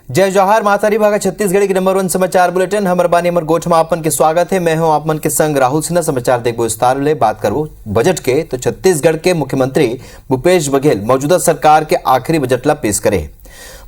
जय जौहार मातारी भागा छत्तीसगढ़ के नंबर 1 समाचार बुलेटिन हमर बानी हमर गोठ में आपन के स्वागत है। मैं हूं आपमन के संग राहुल सिन्हा। समाचार देखबो विस्तार ले बात करो बजट के तो छत्तीसगढ़ के मुख्यमंत्री भूपेश बघेल मौजूदा सरकार के आखिरी बजट ला पेश करे।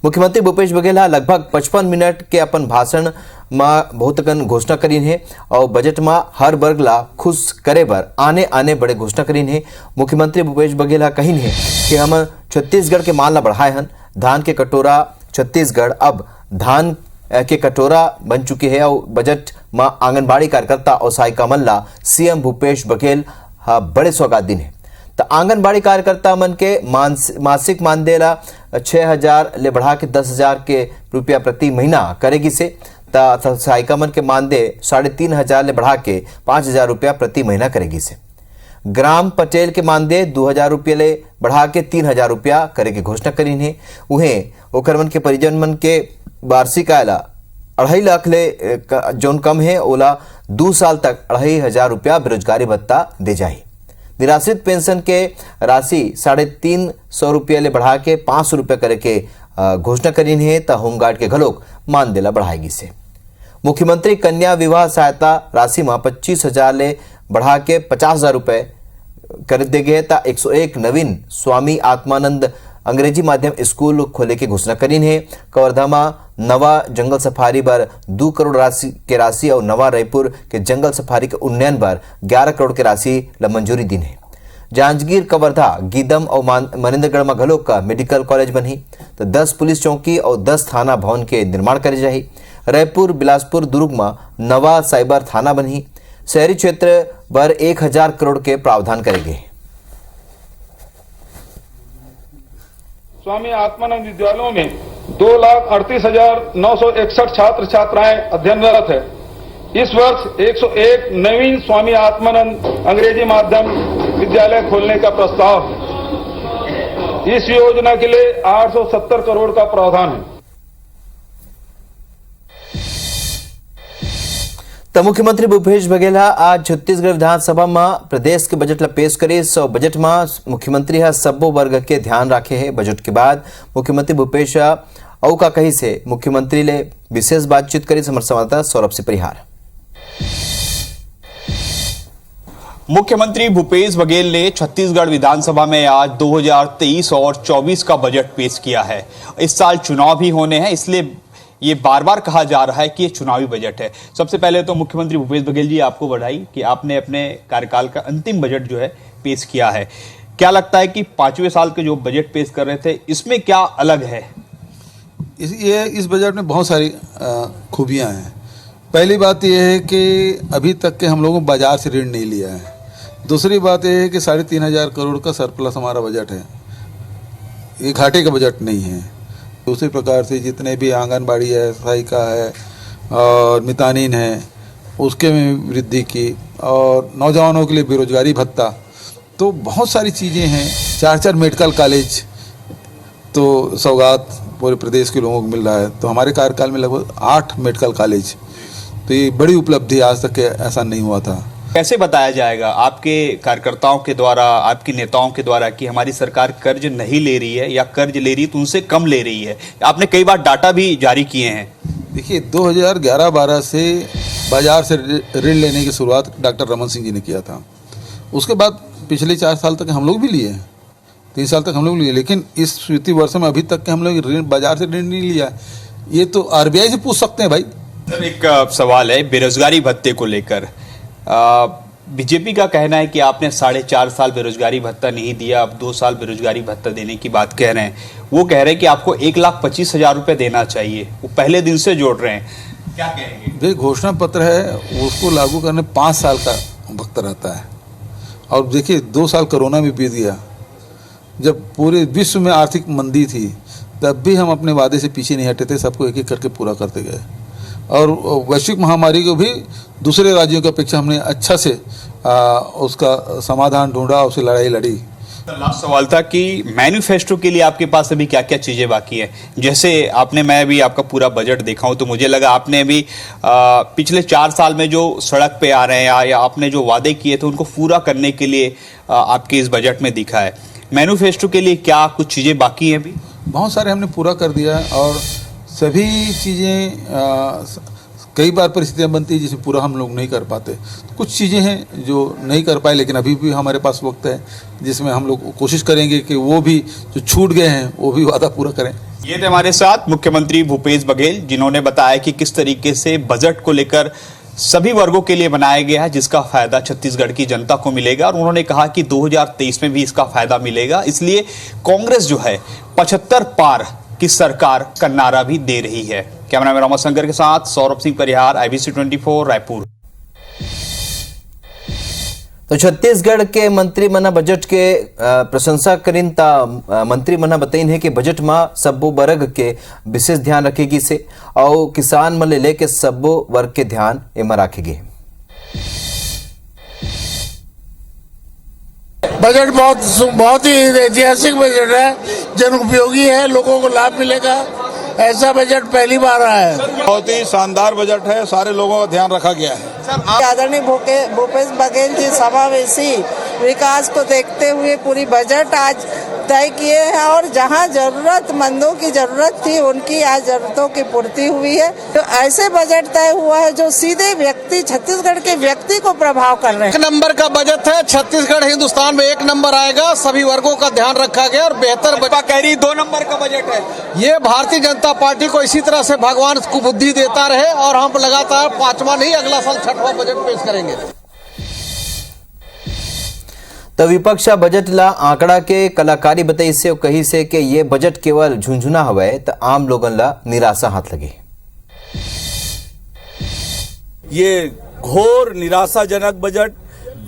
मुख्यमंत्री भूपेश बघेल लगभग 55 मिनट के अपन भाषण में बहुत कन घोषणा करीन है और बजट में हर वर्ग ला खुश करे बर आने बड़े घोषणा करीन है। मुख्यमंत्री भूपेश बघेल कहीन है कि हम छत्तीसगढ़ के माल ला बढ़ाए हन। धान के कटोरा छत्तीसगढ़ अब धान के कटोरा बन चुके हैं और बजट में आंगनबाड़ी कार्यकर्ता और सहायिका मन ला सीएम भूपेश बघेल बड़े सौगात दिन है। तो आंगनबाड़ी कार्यकर्ता मन के मासिक मानदेय ला 6,000 ले बढ़ा के 10,000 के रुपया प्रति महीना करेगी से सहायिका मन के मानदेय 3,500 ले बढ़ा के 5,000 रुपया प्रति महीना करेगी से। ग्राम पटेल के मानदेय 2,000 रुपये ले बढ़ा के 3,000 रुपया करे के घोषणा करी है। उन्हें ओकर मन के परिजन मन के वार्षिक आय ला 2.5 लाख ले जोन कम है ओला 2 साल तक 2,500 रुपया बेरोजगारी भत्ता दे जाए। निराश्रित पेंशन के राशि 350 रुपये ले बढ़ा के 500 रुपये करे के घोषणा करी है। तो होमगार्ड के घलोक मानदेय ला बढ़ाएगी से। मुख्यमंत्री कन्या विवाह सहायता राशि में 25,000 ले बढ़ा के 50,000 रुपये कर दे गए। 101 नवीन स्वामी आत्मानंद अंग्रेजी माध्यम स्कूल खोले की घोषणा करी है। कवर्धा में नवा जंगल सफारी पर 2 करोड़ राशि और नवा रायपुर के जंगल सफारी के उन्नयन पर 11 करोड़ के राशि ला मंजूरी दी है। जांजगीर कवर्धा गीदम और मनेन्द्रगढ़ में घलोक का मेडिकल कॉलेज बनी। तो 10 पुलिस चौकी और 10 थाना भवन के निर्माण करे जाही। रायपुर बिलासपुर दुर्ग में नवा साइबर थाना बनी। शहरी क्षेत्र पर 1,000 करोड़ के प्रावधान करेंगे। स्वामी आत्मानंद विद्यालयों में 2,38,961 छात्र छात्राएं अध्ययनरत है। इस वर्ष 101 नवीन स्वामी आत्मानंद अंग्रेजी माध्यम विद्यालय खोलने का प्रस्ताव है। इस योजना के लिए 870 करोड़ का प्रावधान है। तो मुख्यमंत्री भूपेश बघेल आज छत्तीसगढ़ विधानसभा में प्रदेश के बजट ला पेश करे। बजट में मुख्यमंत्री सब्बो वर्ग के ध्यान रखे है। बजट के बाद मुख्यमंत्री भूपेश औ का कही से मुख्यमंत्री ले विशेष बातचीत करी। हमारे संवाददाता सौरभ से परिहार। मुख्यमंत्री भूपेश बघेल ने छत्तीसगढ़ विधानसभा में आज 2023 और 24 का बजट पेश किया है। इस साल चुनाव भी होने हैं, इसलिए ये बार बार कहा जा रहा है कि ये चुनावी बजट है। सबसे पहले तो मुख्यमंत्री भूपेश बघेल जी आपको बधाई कि आपने अपने कार्यकाल का अंतिम बजट जो है पेश किया है। क्या लगता है कि 5वें साल के जो बजट पेश कर रहे थे इसमें क्या अलग है? इस बजट में बहुत सारी खूबियां हैं। पहली बात यह है कि अभी तक के हम लोगों ने बाजार से ऋण नहीं लिया है। दूसरी बात यह है कि 3,500 करोड़ का सरप्लस हमारा बजट है। ये घाटे का बजट नहीं है। दूसरी प्रकार से जितने भी आंगनबाड़ी है, सहायिका है और मितानिन है उसके में वृद्धि की और नौजवानों के लिए बेरोजगारी भत्ता, तो बहुत सारी चीज़ें हैं। 4 मेडिकल कॉलेज तो सौगात पूरे प्रदेश के लोगों को मिल रहा है। तो हमारे कार्यकाल में लगभग 8 मेडिकल कॉलेज, तो ये बड़ी उपलब्धि, आज तक ऐसा नहीं हुआ था। कैसे बताया जाएगा आपके कार्यकर्ताओं के द्वारा, आपके नेताओं के द्वारा कि हमारी सरकार कर्ज नहीं ले रही है या कर्ज ले रही है तो उनसे कम ले रही है? आपने कई बार डाटा भी जारी किए हैं। देखिए 2011-12 से बाजार से ऋण लेने की शुरुआत डॉक्टर रमन सिंह जी ने किया था। उसके बाद पिछले 4 साल तक हम लोग भी लिए, 3 साल तक हम लोग लिए, लेकिन इस वित्तीय वर्ष में अभी तक के हम लोग ऋण बाजार से ऋण नहीं लिया। ये तो आरबीआई से पूछ सकते हैं भाई। सर एक सवाल है बेरोजगारी भत्ते को लेकर। बीजेपी का कहना है कि आपने 4.5 साल बेरोजगारी भत्ता नहीं दिया, अब 2 साल बेरोजगारी भत्ता देने की बात कह रहे हैं। वो कह रहे हैं कि आपको 1,25,000 रुपये देना चाहिए। वो पहले दिन से जोड़ रहे हैं, क्या कहेंगे? देखिए घोषणा पत्र है, उसको लागू करने 5 साल का वक्त रहता है। और देखिए 2 साल कोरोना में बीत गया, जब पूरे विश्व में आर्थिक मंदी थी, तब भी हम अपने वादे से पीछे नहीं हटे थे। सबको एक एक करके पूरा करते गए और वैश्विक महामारी को भी दूसरे राज्यों की अपेक्षा हमने अच्छा से उसका समाधान ढूंढा, उससे लड़ाई लड़ी। लास्ट सवाल था कि मैनिफेस्टो के लिए आपके पास अभी क्या क्या चीज़ें बाकी हैं? जैसे मैं भी आपका पूरा बजट देखा हूँ तो मुझे लगा आपने अभी पिछले 4 साल में जो सड़क पे आ रहे हैं या आपने जो वादे किए थे उनको पूरा करने के लिए आपके इस बजट में दिखा है। मैनिफेस्टो के लिए क्या कुछ चीज़ें बाकी हैं अभी? बहुत सारे हमने पूरा कर दिया है और सभी चीज़ें कई बार परिस्थितियाँ बनती है जिसमें पूरा हम लोग नहीं कर पाते। कुछ चीज़ें हैं जो नहीं कर पाए, लेकिन अभी भी हमारे पास वक्त है जिसमें हम लोग कोशिश करेंगे कि वो भी जो छूट गए हैं वो भी वादा पूरा करें। ये थे हमारे साथ मुख्यमंत्री भूपेश बघेल, जिन्होंने बताया कि किस तरीके से बजट को लेकर सभी वर्गों के लिए बनाया गया है, जिसका फायदा छत्तीसगढ़ की जनता को मिलेगा। और उन्होंने कहा कि 2023 में भी इसका फायदा मिलेगा, इसलिए कांग्रेस जो है 75 पार की सरकार का नारा भी दे रही है। कैमरामैन रामा शंकर के साथ सौरभ सिंह परिहार, IBC 24 रायपुर। तो छत्तीसगढ़ के मंत्री मना बजट के प्रशंसा करीन ता मंत्री मना बताइन है कि बजट में सब्बो वर्ग के विशेष ध्यान रखेगी से और किसान मन ले लेके सब्बो वर्ग के ध्यान एमा रखेगी। बजट बहुत ही ऐतिहासिक बजट है, जन उपयोगी है, लोगों को लाभ मिलेगा। ऐसा बजट पहली बार आया है। बहुत ही शानदार बजट है, सारे लोगों का ध्यान रखा गया है। आदरणीय भूपेश बघेल जी समावेशी विकास को देखते हुए पूरी बजट आज तय किए हैं और जहां जरूरतमंदों की जरूरत थी उनकी आज जरूरतों की पूर्ति हुई है। तो ऐसे बजट तय हुआ है जो सीधे व्यक्ति, छत्तीसगढ़ के व्यक्ति को प्रभाव कर रहे हैं। 1 नंबर का बजट है, छत्तीसगढ़ हिंदुस्तान में 1 नंबर आएगा। सभी वर्गों का ध्यान रखा गया और बेहतर कह रही 2 नंबर का बजट है। ये भारतीय जनता पार्टी को इसी तरह से भगवान को बुद्धि देता रहे और हम लगातार 5वां नहीं अगला साल 6वां बजट पेश करेंगे। तो विपक्ष बजट ला आंकड़ा के कलाकारी बताई से कही से कि ये बजट केवल झुंझुना हवे तो आम लोगन ला निराशा हाथ लगे। ये घोर निराशाजनक बजट,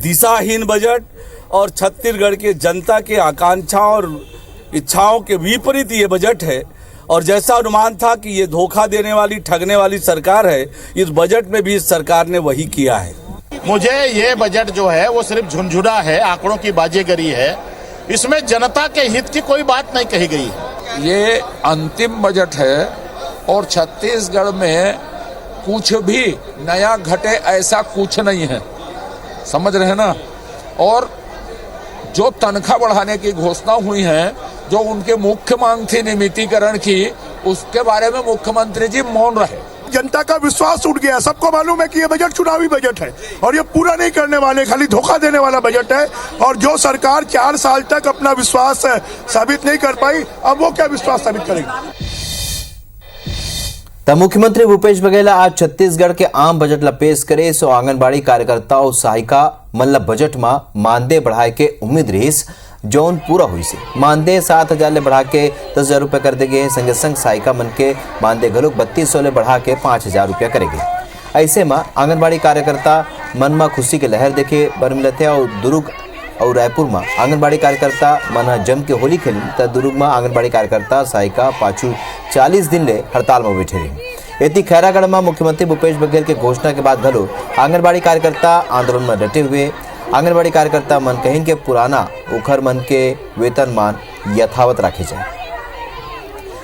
दिशाहीन बजट और छत्तीसगढ़ के जनता के आकांक्षाओं और इच्छाओं के विपरीत ये बजट है। और जैसा अनुमान था कि ये धोखा देने वाली, ठगने वाली सरकार है, इस बजट में भी इस सरकार ने वही किया है। मुझे ये बजट जो है वो सिर्फ झुंझुना है, आंकड़ों की बाजीगरी है। इसमें जनता के हित की कोई बात नहीं कही गई। ये अंतिम बजट है और छत्तीसगढ़ में कुछ भी नया घटे ऐसा कुछ नहीं है, समझ रहे ना। और जो तनख्वाह बढ़ाने की घोषणा हुई है, जो उनके मुख्य मांग थी नियमितीकरण की, उसके बारे में मुख्यमंत्री जी मौन रहे। जनता का विश्वास उठ गया। सबको मालूम है कि ये बजट चुनावी बजट है और ये पूरा नहीं करने वाले, खाली धोखा देने वाला बजट है। और जो सरकार 4 साल तक अपना विश्वास साबित नहीं कर पाई, अब वो क्या विश्वास साबित करेगी। तो मुख्यमंत्री भूपेश बघेल आज छत्तीसगढ़ के आम बजट ला पेश करे सो आंगनबाड़ी कार्यकर्ता और सहायिका मन ला बजट में मानदेय बढ़ाए के उम्मीद रहीस, जौन पूरा हुई से मानदेय 7,000 ले बढ़ा के 10,000 रुपया कर देंगे। संगे संग सहायिका मन के मानदेय घलोक 3200 ले बढ़ा के 5,000 रुपया करेंगे। ऐसे में आंगनबाड़ी कार्यकर्ता मन में खुशी के लहर देखे बर मिलते और दुर्ग और रायपुर में आंगनबाड़ी कार्यकर्ता मन जम के होली खेली तो दुर्ग में आंगनबाड़ी कार्यकर्ता सहायिका पाछू 40 दिन ले हड़ताल में बैठे रही। एती खैरागढ़ में मुख्यमंत्री भूपेश बघेल के घोषणा के बाद घलो आंगनबाड़ी कार्यकर्ता आंदोलन में डटे हुए। आंगनबाड़ी कार्यकर्ता मन कहें के पुराना उखर मन के वेतनमान यथावत रखे जाए।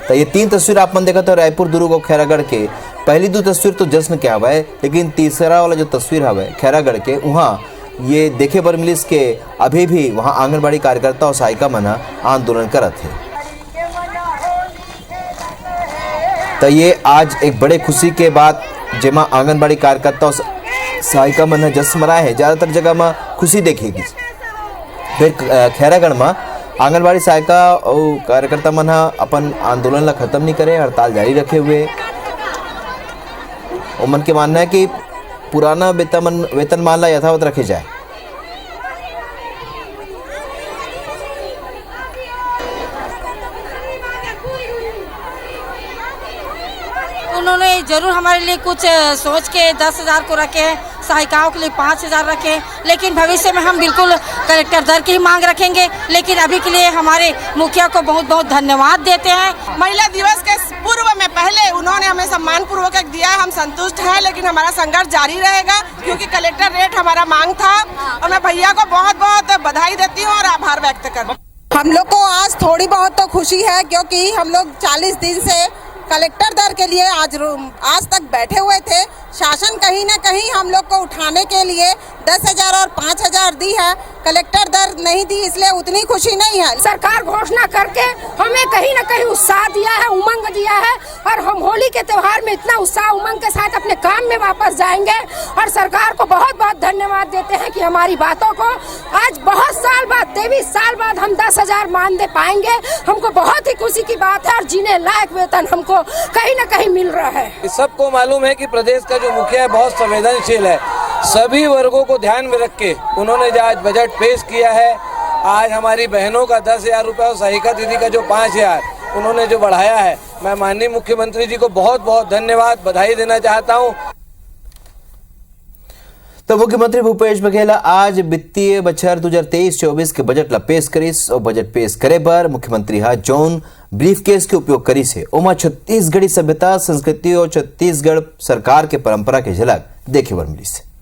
तो ये 3 तस्वीर आप मन देखा तो रायपुर, दुर्ग और खैरागढ़ के। पहली 2 तस्वीर तो जश्न के हवा है, लेकिन तीसरा वाला जो तस्वीर हवा है खैरागढ़ के, वहाँ ये देखे बर मिलिस के अभी भी वहाँ आंगनबाड़ी कार्यकर्ता और सहायिका मन आंदोलन करत है। तो ये आज एक बड़े खुशी के बाद जेमा आंगनबाड़ी कार्यकर्ता और सहायिका मन जश्न मनाए है। ज़्यादातर जगह में खुशी देखेगी। फिर खैरागढ़ में आंगनबाड़ी सहायिका और कार्यकर्ता मन अपन आंदोलन ला खत्म नहीं करे, हड़ताल जारी रखे हुए। और मन के मानना है कि पुराना वेतनमान ला यथावत रखे जाए। उन्होंने जरूर हमारे लिए कुछ सोच के 10,000 को रखे हैं, सहायिकाओं के लिए 5,000 रखे, लेकिन भविष्य में हम बिल्कुल कलेक्टर दर की मांग रखेंगे। लेकिन अभी के लिए हमारे मुखिया को बहुत बहुत धन्यवाद देते हैं। महिला दिवस के पूर्व में पहले उन्होंने हमें सम्मान पूर्वक दिया, हम संतुष्ट हैं, लेकिन हमारा संघर्ष जारी रहेगा क्योंकि कलेक्टर रेट हमारा मांग था। और मैं भैया को बहुत बहुत बधाई देती हूँ और आभार व्यक्त करती हूँ। हम लोग को आज थोड़ी बहुत तो खुशी है क्योंकि हम लोग 40 दिन से कलेक्टर दर के लिए आज तक बैठे हुए थे। शासन कहीं ना कहीं हम लोग को उठाने के लिए 10,000 और 5,000 दी है, कलेक्टर दर नहीं दी, इसलिए उतनी खुशी नहीं है। सरकार घोषणा करके हमें कहीं ना कहीं उत्साह दिया है, उमंग दिया है और और हम होली के त्योहार में इतना उत्साह उमंग के साथ अपने काम में वापस जाएंगे और सरकार को बहुत बहुत धन्यवाद देते हैं कि हमारी बातों को आज बहुत साल बाद 23 साल बाद हम 10,000 मानदेय पाएंगे। हमको बहुत ही खुशी की बात है और जीने लायक वेतन हमको कहीं न कहीं मिल रहा है। सबको मालूम है कि प्रदेश का जो मुखिया है बहुत संवेदनशील है, सभी वर्गों को ध्यान में रख के उन्होंने जो आज बजट पेश किया है, आज हमारी बहनों का 10,000 रुपये और सहायिका दीदी का जो 5,000 उन्होंने जो बढ़ाया है, मैं माननीय मुख्यमंत्री जी को बहुत बहुत धन्यवाद बधाई देना चाहता हूँ। तो मुख्यमंत्री भूपेश बघेल आज वित्तीय बछर 2023-24 के बजट ला पेश करीस और बजट पेश करे बर मुख्यमंत्री हा जौन ब्रीफकेस के उपयोग करी से ओमा छत्तीसगढ़ी सभ्यता संस्कृति और छत्तीसगढ़ सरकार के परंपरा के झलक देखे बर मिली से।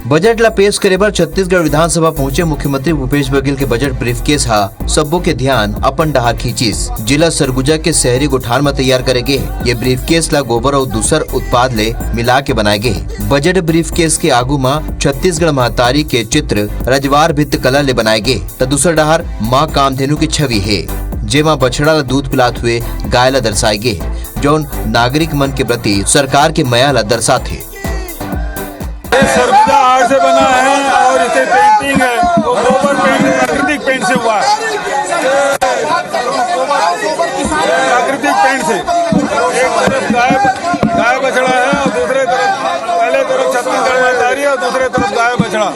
बजट ला पेश करे बर छत्तीसगढ़ विधानसभा पहुंचे मुख्यमंत्री भूपेश बघेल के बजट ब्रीफकेस हा सबो के ध्यान अपन डहार खींचिस। जिला सरगुजा के शहरी गोठान में तैयार करे गे ये ब्रीफकेस ला गोबर और दूसर उत्पाद ले मिला के बनाए गे। बजट ब्रीफकेस के आगू में छत्तीसगढ़ महतारी के चित्र रजवार भित्त कला ले बनाए गे तो दूसर डहार माँ कामधेनु की छवि है जेमा बछड़ा ला दूध पिलात हुए गाय ला दर्शाए गे जौन नागरिक मन के प्रति सरकार के माया ला दर्शाते। सरगुजा आर्ट से बना है और इसे पेंटिंग है वो गोबर पेंट प्राकृतिक पेंट से हुआ है। प्राकृतिक पेंट से एक तरफ गाय बछड़ा है और दूसरे तरफ पहले तरफ छत्तीसगढ़ महतारी और दूसरे तरफ गाय बछड़ा,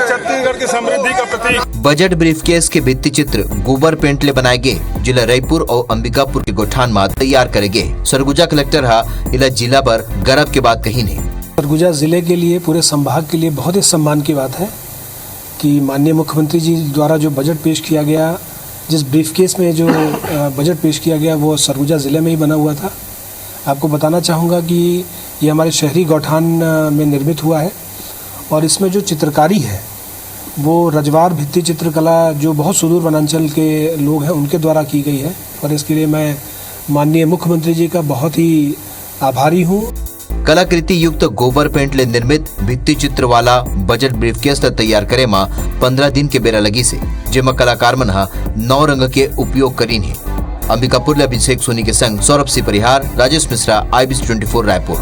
छत्तीसगढ़ की समृद्धि का प्रतीक। बजट ब्रीफकेस के भित्ति चित्र गोबर पेंट ले बनाए गे जिला रायपुर और अंबिकापुर के गोठान में तैयार करेगे। सरगुजा कलेक्टर हा इला जिला पर गर्व के बात कही नहीं। सरगुजा जिले के लिए पूरे संभाग के लिए बहुत ही सम्मान की बात है कि माननीय मुख्यमंत्री जी द्वारा जो बजट पेश किया गया, जिस ब्रीफकेस में जो बजट पेश किया गया वो सरगुजा ज़िले में ही बना हुआ था। आपको बताना चाहूँगा कि ये हमारे शहरी गौठान में निर्मित हुआ है और इसमें जो चित्रकारी है वो रजवार भित्ति चित्रकला जो बहुत सुदूर वनांचल के लोग हैं उनके द्वारा की गई है और इसके लिए मैं माननीय मुख्यमंत्री जी का बहुत ही आभारी हूँ। कलाकृति युक्त गोबर पेंट ले निर्मित भित्ति चित्र वाला बजट ब्रीफकेस तैयार करे में 15 दिन के बेरा लगी से जेमा कलाकार मन 9 रंग के उपयोग करीन है। अंबिकापुर ले अभिषेक सोनी के संग सौरभ सी परिहार, राजेश मिश्रा, IBC 24 रायपुर।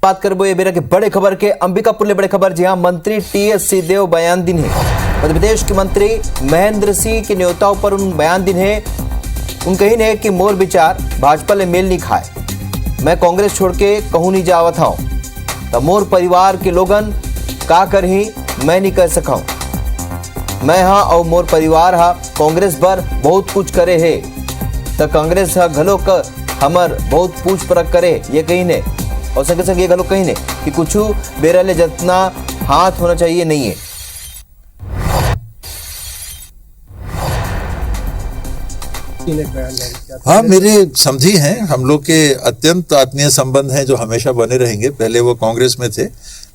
बात करबो ये बेरा के बड़े खबर के अंबिकापुर ले बड़े खबर जी हाँ मंत्री TS सिंहदेव बयान दिन है। मध्य प्रदेश के मंत्री महेंद्र सिंह के न्योता पर उन बयान दिन है उन कही ने कि मोर विचार भाजपा ले मेल नहीं खाए, मैं कांग्रेस छोड़ के कहूँ नहीं जावत हूँ तो मोर परिवार के लोगन का करही मैं नहीं कर सका। मैं हाँ और मोर परिवार हा कांग्रेस पर बहुत कुछ करे है तो कांग्रेस हा घलो का हमर बहुत पूछ परख करे ये कही ने और संगे संग ये घलो कही ने कि कुछ बेरा ले जितना हाथ होना चाहिए नहीं है। हाँ, मेरे समझी हैं, हम लोग के अत्यंत आत्मीय संबंध हैं जो हमेशा बने रहेंगे। पहले वो कांग्रेस में थे,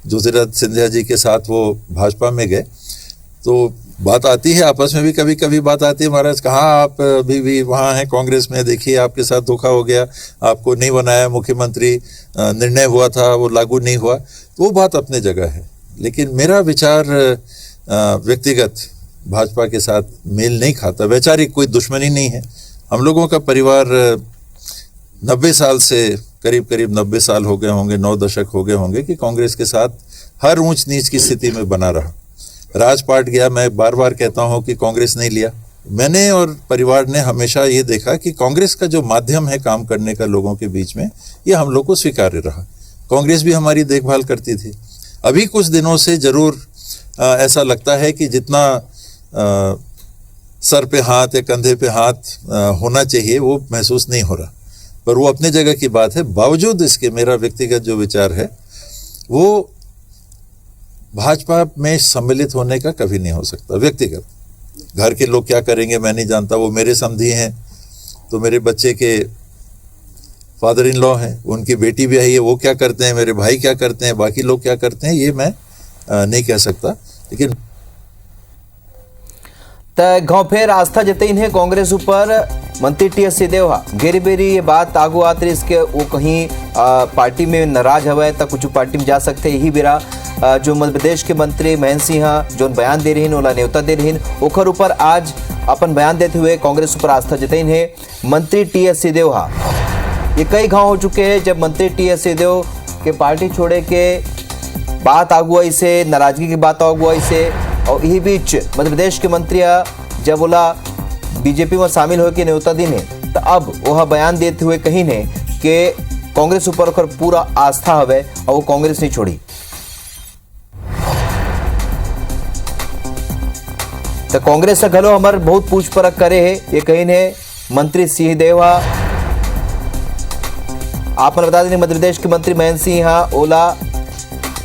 ज्योतिरादित्य सिंधिया जी के साथ वो भाजपा में गए तो बात आती है, आपस में भी कभी कभी बात आती है, महाराज कहाँ आप अभी भी वहाँ हैं कांग्रेस में, देखिए आपके साथ धोखा हो गया, आपको नहीं बनाया मुख्यमंत्री, निर्णय हुआ था वो लागू नहीं हुआ, तो वो बात अपने जगह है। लेकिन मेरा विचार व्यक्तिगत भाजपा के साथ मेल नहीं खाता। वैचारिक कोई दुश्मनी नहीं है। हम लोगों का परिवार 90 साल से करीब 90 साल हो गए होंगे, 9 दशक हो गए होंगे कि कांग्रेस के साथ हर ऊंच नीच की स्थिति में बना रहा। राजपाट गया, मैं बार बार कहता हूं कि कांग्रेस नहीं लिया। मैंने और परिवार ने हमेशा ये देखा कि कांग्रेस का जो माध्यम है काम करने का लोगों के बीच में, ये हम लोग को स्वीकार्य रहा। कांग्रेस भी हमारी देखभाल करती थी। अभी कुछ दिनों से जरूर ऐसा लगता है कि जितना सर पे हाथ या कंधे पे हाथ होना चाहिए वो महसूस नहीं हो रहा, पर वो अपने जगह की बात है। बावजूद इसके मेरा व्यक्तिगत जो विचार है वो भाजपा में सम्मिलित होने का कभी नहीं हो सकता। व्यक्तिगत घर के लोग क्या करेंगे मैं नहीं जानता, वो मेरे समधी हैं तो मेरे बच्चे के फादर इन लॉ हैं, उनकी बेटी भी आई है, वो क्या करते हैं, मेरे भाई क्या करते हैं, बाकी लोग क्या करते हैं, ये मैं नहीं कह सकता। लेकिन गांव फेर आस्था जतईन है कांग्रेस ऊपर मंत्री TS सिंहदेव हा गेरी बेरी ये बात आगू आत रही इसके वो कहीं पार्टी में नाराज हवे तो कुछ पार्टी में जा सकते। यही बेरा जो मध्य प्रदेश के मंत्री महेंद्र सिंह जो बयान दे रही ओला न्योता दे रही ओखर ऊपर आज अपन बयान देते हुए कांग्रेस ऊपर आस्था जतईन है। मंत्री टी.एस. सिंहदेव ये कई गांव हो चुके हैं जब मंत्री टी.एस. सिंहदेव के पार्टी छोड़े के बात अगुवाई से नाराजगी की बात अगुवाई से और यही बीच मध्य प्रदेश के मंत्री जब बोला बीजेपी में शामिल होकर न्योता दी ने तो अब वह बयान देते हुए कही ने कि कांग्रेस ऊपर पूरा आस्था हवे और वो कांग्रेस नहीं छोड़ी। तो कांग्रेस से घलो हमार बहुत पूछ परख करे है ये कही ने मंत्री सिंहदेव आपने बता दें मध्य प्रदेश के मंत्री महेंद्र सिंह ओला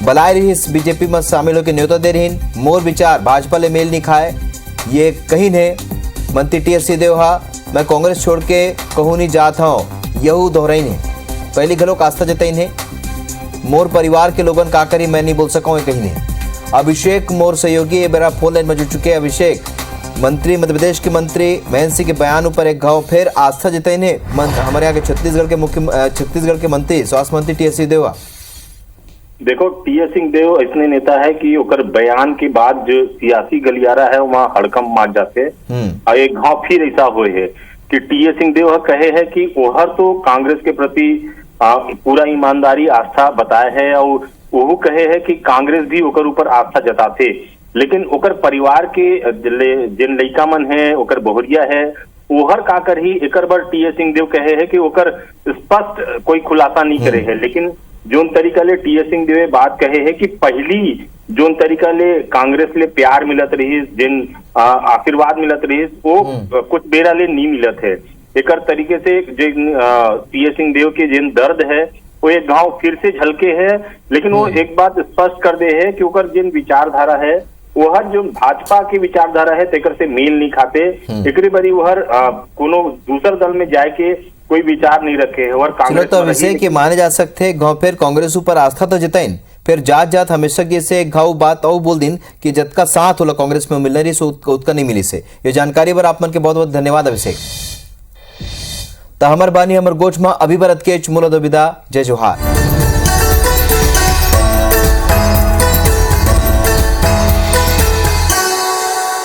बलाय रही बीजेपी में शामिल होकर न्योता दे रही मोर विचार भाजपा ले मेल नहीं खाए ये कही ने मंत्री टी.एस. सिंहदेव मैं कांग्रेस छोड़ के कहूँ नहीं जाता हूँ यहू दोहराई ने पहली घलो आस्था जतई ने मोर परिवार के लोगन का करी मैं नहीं बोल सका कहीं ने। अभिषेक मोर सहयोगी ये मेरा फोन लाइन में जुड़ चुके हैं। अभिषेक मंत्री मध्य प्रदेश के मंत्री महेंद्र सिंह के बयान ऊपर एक घाव फिर आस्था जतई ने हमारे यहाँ के छत्तीसगढ़ के मंत्री स्वास्थ्य मंत्री टी.एस. सिंहदेव देखो टी.एस. सिंहदेव ऐसने नेता है कि ओकर बयान के बाद जो सियासी गलियारा है वहाँ हड़कम मार जाते और एक घाव फिर ऐसा हुए है कि टी.एस. सिंहदेव कहे है कि ओहर तो कांग्रेस के प्रति पूरा ईमानदारी आस्था बताए है और वो कहे है कि कांग्रेस भी ओकर ऊपर आस्था जताते लेकिन ओकर परिवार के जिन लड़का मन है ओकर बहुरिया है ओहर का कर ही एक बार टी.एस. सिंहदेव कहे है कि ओकर स्पष्ट कोई खुलासा नहीं करे है लेकिन जोन तरीका ले टी.एस. सिंहदेव बात कहे है कि पहली जोन तरीका ले कांग्रेस ले प्यार मिलत रही जिन आशीर्वाद मिलत रही वो कुछ बेरा ले नहीं मिलत है एक तरीके से जिन टी.एस. सिंहदेव के जिन दर्द है वो एक गांव फिर से झलके है लेकिन वो एक बात स्पष्ट कर दे है कि ओकर जिन विचारधारा है वह जो भाजपा की विचारधारा है तेकर से मेल नहीं खाते एकरी बरी वहर कोनो दूसर दल में जाए के कोई विचार नहीं रखे है और कांग्रेस तो विषय के माने जा सकते गांव फिर कांग्रेस ऊपर आस्था तो जताइन फिर जात जात हमेशा के से घाव बात और बोल दिन कि जतका साथ होला कांग्रेस में मिलना रही सो उतना नहीं मिली से ये जानकारी पर आप मन के बहुत बहुत धन्यवाद अभिषेक। तो हमर बानी हमर गोठ में अभी बरत के चुमुलो विदा जय जोहार।